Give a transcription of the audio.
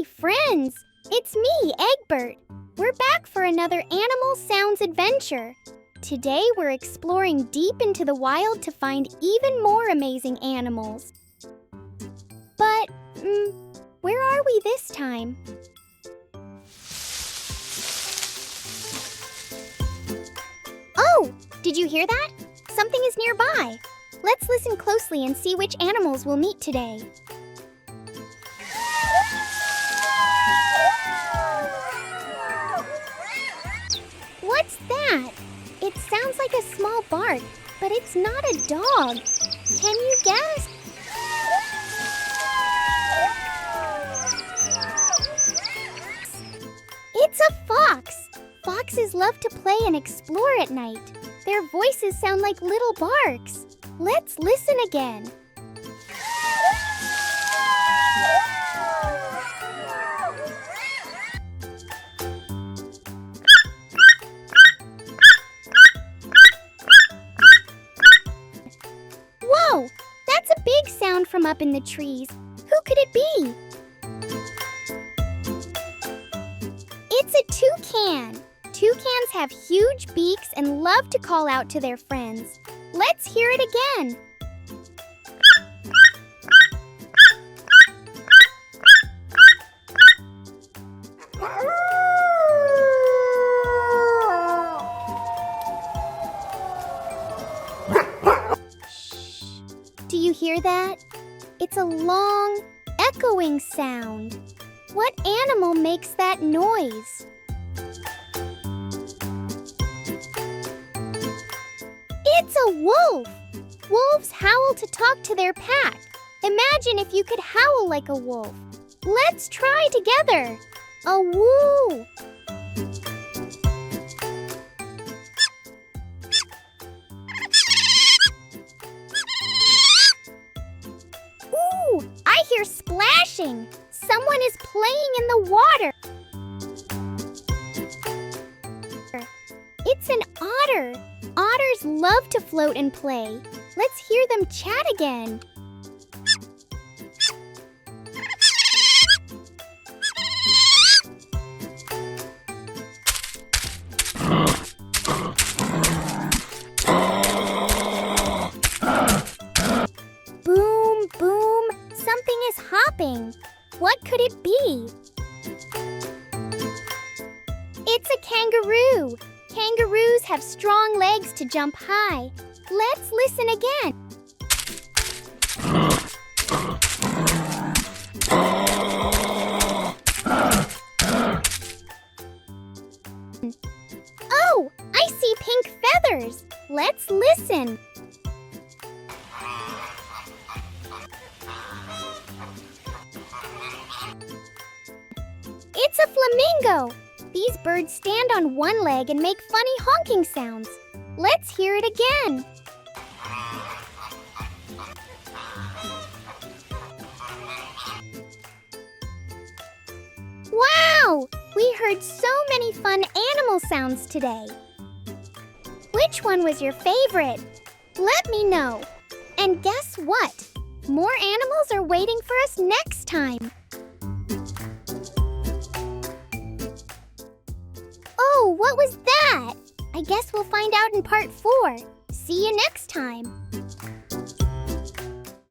Hey friends, it's me, Eggbert. We're back for another Animal Sounds adventure. Today we're exploring deep into the wild to find even more amazing animals. But, where are we this time? Oh, did you hear that? Something is nearby. Let's listen closely and see which animals we'll meet today. What's that? It sounds like a small bark, but it's not a dog. Can you guess? It's a fox. Foxes love to play and explore at night. Their voices sound like little barks. Let's listen again. Whoa, that's a big sound from up in the trees. Who could it be? It's a toucan. Toucans have huge beaks and love to call out to their friends. Let's hear it again. Shh. Do you hear that? It's a long, echoing sound. What animal makes that noise? It's a wolf! Wolves howl to talk to their pack. Imagine if you could howl like a wolf. Let's try together. A woo! Ooh, I hear splashing. Someone is playing in the water. It's an otter. Otters love to float and play. Let's hear them chat again. Boom, boom, something is hopping. What could it be? It's a kangaroo. Kangaroos have strong legs to jump high. Let's listen again. Oh, I see pink feathers. Let's listen. It's a flamingo. These birds stand on one leg and make funny honking sounds. Let's hear it again. Wow! We heard so many fun animal sounds today. Which one was your favorite? Let me know. And guess what? More animals are waiting for us next time. Oh, what was that? I guess we'll find out in part 4. See you next time.